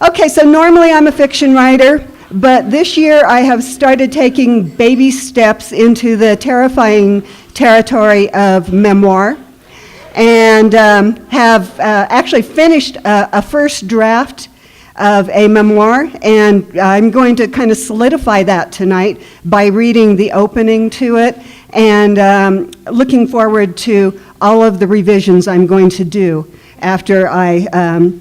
Okay, so normally I'm a fiction writer, but this year I have started taking baby steps into the terrifying territory of memoir, and have actually finished a first draft of a memoir, and I'm going to kind of solidify that tonight by reading the opening to it, and looking forward to all of the revisions I'm going to do after I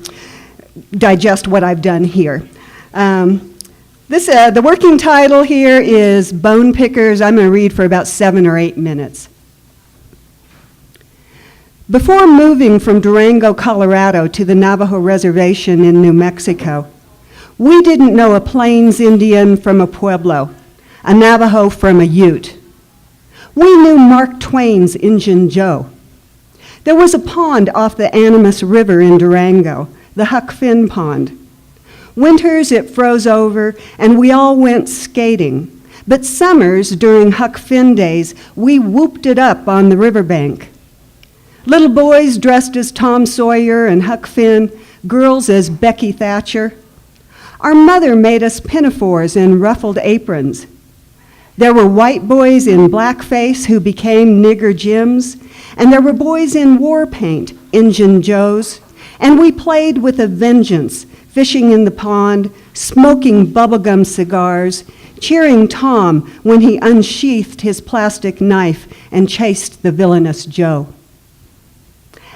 digest what I've done here. The working title here is Bone Pickers. I'm going to read for about 7 or 8 minutes. Before moving from Durango, Colorado to the Navajo Reservation in New Mexico, we didn't know a Plains Indian from a Pueblo, a Navajo from a Ute. We knew Mark Twain's Injun Joe. There was a pond off the Animas River in Durango, the Huck Finn Pond. Winters it froze over and we all went skating, but summers during Huck Finn days we whooped it up on the riverbank. Little boys dressed as Tom Sawyer and Huck Finn, girls as Becky Thatcher. Our mother made us pinafores and ruffled aprons. There were white boys in blackface who became Nigger Jims, and there were boys in war paint, Injun Joes, and we played with a vengeance, fishing in the pond, smoking bubblegum cigars, cheering Tom when he unsheathed his plastic knife and chased the villainous Joe.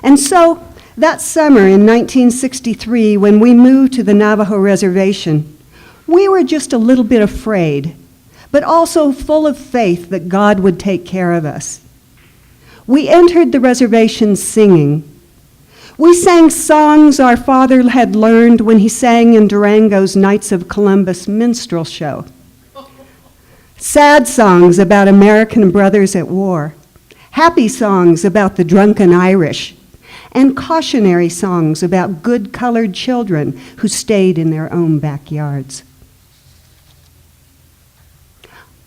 And so, that summer in 1963, when we moved to the Navajo Reservation, we were just a little bit afraid, but also full of faith that God would take care of us. We entered the reservation singing. We sang songs our father had learned when he sang in Durango's Knights of Columbus minstrel show. Sad songs about American brothers at war, happy songs about the drunken Irish, and cautionary songs about good colored children who stayed in their own backyards.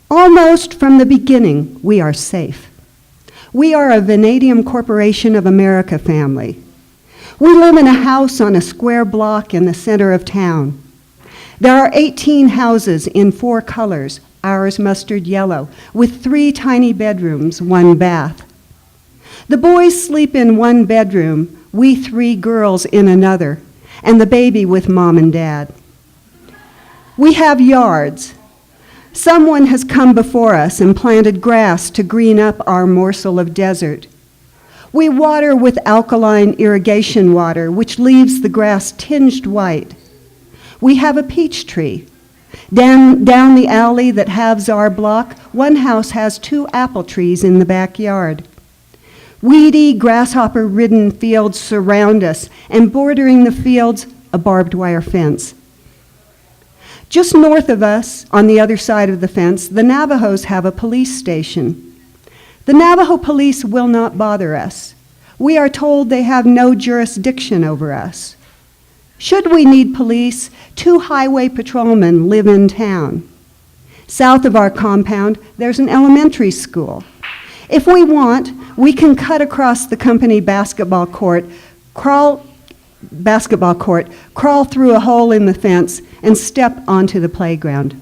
Almost from the beginning, we are safe. We are a Vanadium Corporation of America family. We live in a house on a square block in the center of town. There are 18 houses in 4 colors, ours mustard yellow, with 3 tiny bedrooms, 1 bath. The boys sleep in 1 bedroom, we 3 girls in another, and the baby with mom and dad. We have yards. Someone has come before us and planted grass to green up our morsel of desert. We water with alkaline irrigation water, which leaves the grass tinged white. We have a peach tree. Down the alley that halves our block, one house has 2 apple trees in the backyard. Weedy, grasshopper-ridden fields surround us, and bordering the fields, a barbed wire fence. Just north of us, on the other side of the fence, the Navajos have a police station. The Navajo police will not bother us. We are told they have no jurisdiction over us. Should we need police, 2 highway patrolmen live in town. South of our compound, there's an elementary school. If we want, we can cut across the company basketball court, crawl through a hole in the fence, and step onto the playground.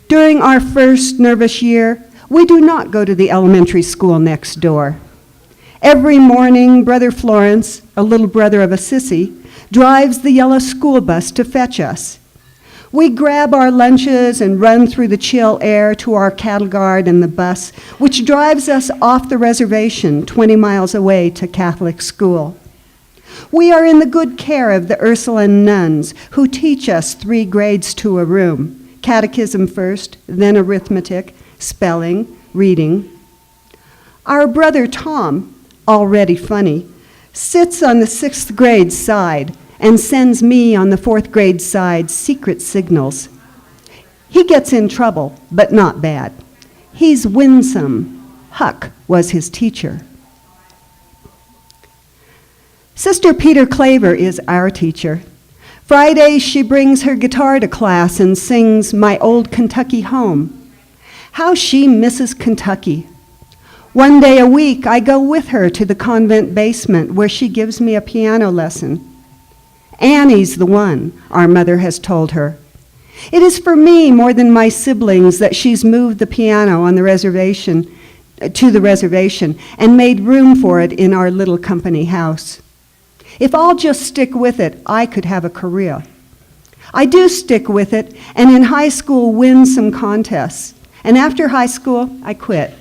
During our first nervous year, we do not go to the elementary school next door. Every morning, Brother Florence, a little brother of a sissy, drives the yellow school bus to fetch us. We grab our lunches and run through the chill air to our cattle guard and the bus, which drives us off the reservation 20 miles away to Catholic school. We are in the good care of the Ursuline nuns who teach us 3 grades to a room, catechism first, then arithmetic, spelling, reading. Our brother Tom, already funny, sits on the 6th grade side and sends me on the 4th grade side secret signals. He gets in trouble, but not bad. He's winsome. Huck was his teacher. Sister Peter Claver is our teacher. Fridays she brings her guitar to class and sings My Old Kentucky Home. How she misses Kentucky. One day a week I go with her to the convent basement where she gives me a piano lesson. Annie's the one, our mother has told her. It is for me more than my siblings that she's moved the piano on the reservation to the reservation and made room for it in our little company house. If I'll just stick with it, I could have a career. I do stick with it, and in high school win some contests. And after high school, I quit.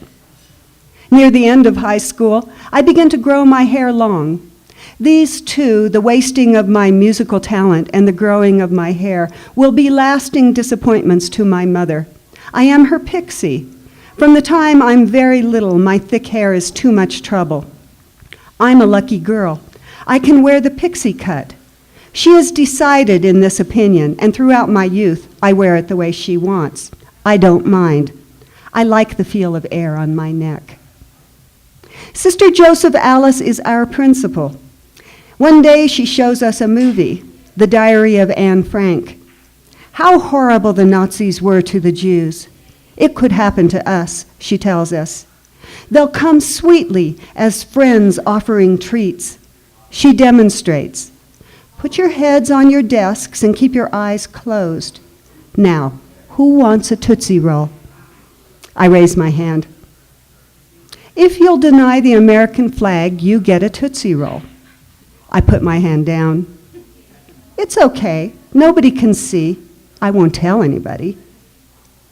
Near the end of high school, I began to grow my hair long. These two, the wasting of my musical talent and the growing of my hair, will be lasting disappointments to my mother. I am her pixie. From the time I'm very little, my thick hair is too much trouble. I'm a lucky girl. I can wear the pixie cut. She has decided in this opinion, and throughout my youth, I wear it the way she wants. I don't mind. I like the feel of air on my neck. Sister Joseph Alice is our principal. One day she shows us a movie, The Diary of Anne Frank. How horrible the Nazis were to the Jews. It could happen to us, she tells us. They'll come sweetly as friends offering treats. She demonstrates. Put your heads on your desks and keep your eyes closed. Now, who wants a Tootsie Roll? I raise my hand. If you'll deny the American flag, you get a Tootsie Roll. I put my hand down. It's okay. Nobody can see. I won't tell anybody.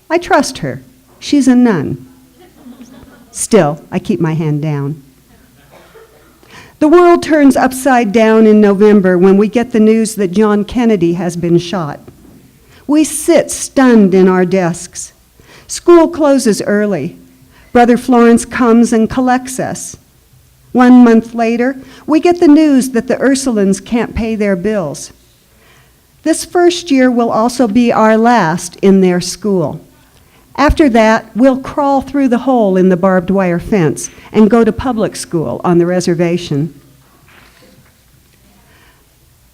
I trust her. She's a nun. Still, I keep my hand down. The world turns upside down in November when we get the news that John Kennedy has been shot. We sit stunned in our desks. School closes early. Brother Florence comes and collects us. 1 month later, we get the news that the Ursulines can't pay their bills. This first year will also be our last in their school. After that, we'll crawl through the hole in the barbed wire fence and go to public school on the reservation.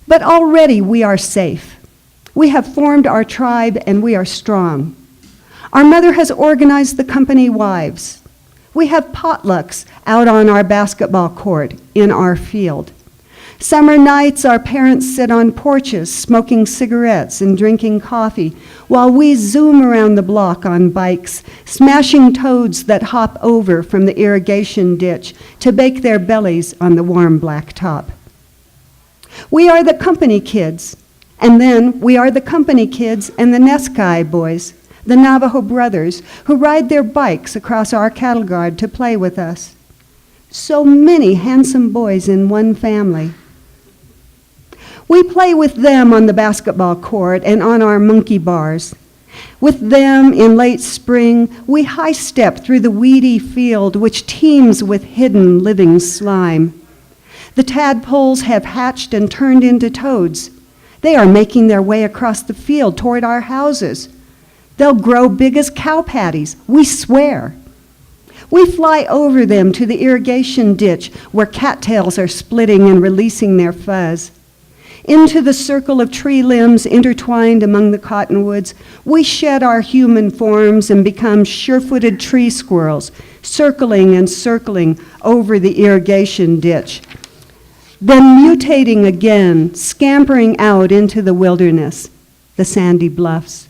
But already we are safe. We have formed our tribe and we are strong. Our mother has organized the company wives. We have potlucks out on our basketball court in our field. Summer nights, our parents sit on porches smoking cigarettes and drinking coffee while we zoom around the block on bikes, smashing toads that hop over from the irrigation ditch to bake their bellies on the warm black top. We are the company kids, and then we are the company kids and the Neskai boys, the Navajo brothers, who ride their bikes across our cattle guard to play with us. So many handsome boys in one family. We play with them on the basketball court and on our monkey bars. With them in late spring, we high-step through the weedy field which teems with hidden living slime. The tadpoles have hatched and turned into toads. They are making their way across the field toward our houses. They'll grow big as cow patties, we swear. We fly over them to the irrigation ditch where cattails are splitting and releasing their fuzz. Into the circle of tree limbs intertwined among the cottonwoods, we shed our human forms and become sure-footed tree squirrels, circling and circling over the irrigation ditch. Then mutating again, scampering out into the wilderness, the sandy bluffs.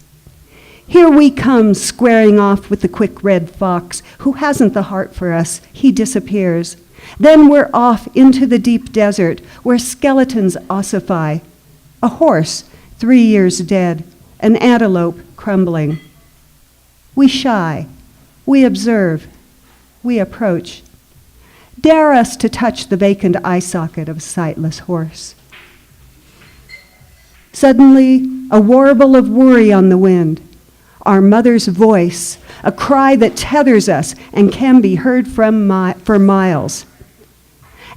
Here we come, squaring off with the quick red fox, who hasn't the heart for us. He disappears. Then we're off into the deep desert, where skeletons ossify. A horse, 3 years dead, an antelope crumbling. We shy, we observe, we approach. Dare us to touch the vacant eye socket of a sightless horse. Suddenly, a warble of worry on the wind. Our mother's voice, a cry that tethers us and can be heard for miles.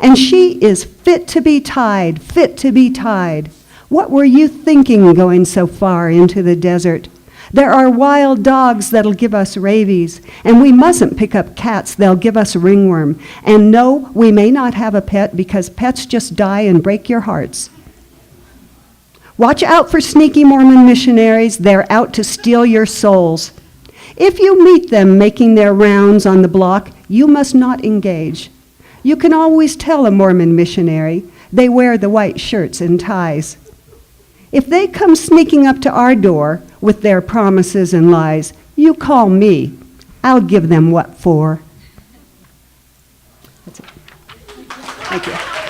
And she is fit to be tied, fit to be tied. What were you thinking going so far into the desert? There are wild dogs that'll give us rabies, and we mustn't pick up cats, they'll give us ringworm. And no, we may not have a pet because pets just die and break your hearts. Watch out for sneaky Mormon missionaries. They're out to steal your souls. If you meet them making their rounds on the block, you must not engage. You can always tell a Mormon missionary. They wear the white shirts and ties. If they come sneaking up to our door with their promises and lies, you call me. I'll give them what for. That's it. Thank you.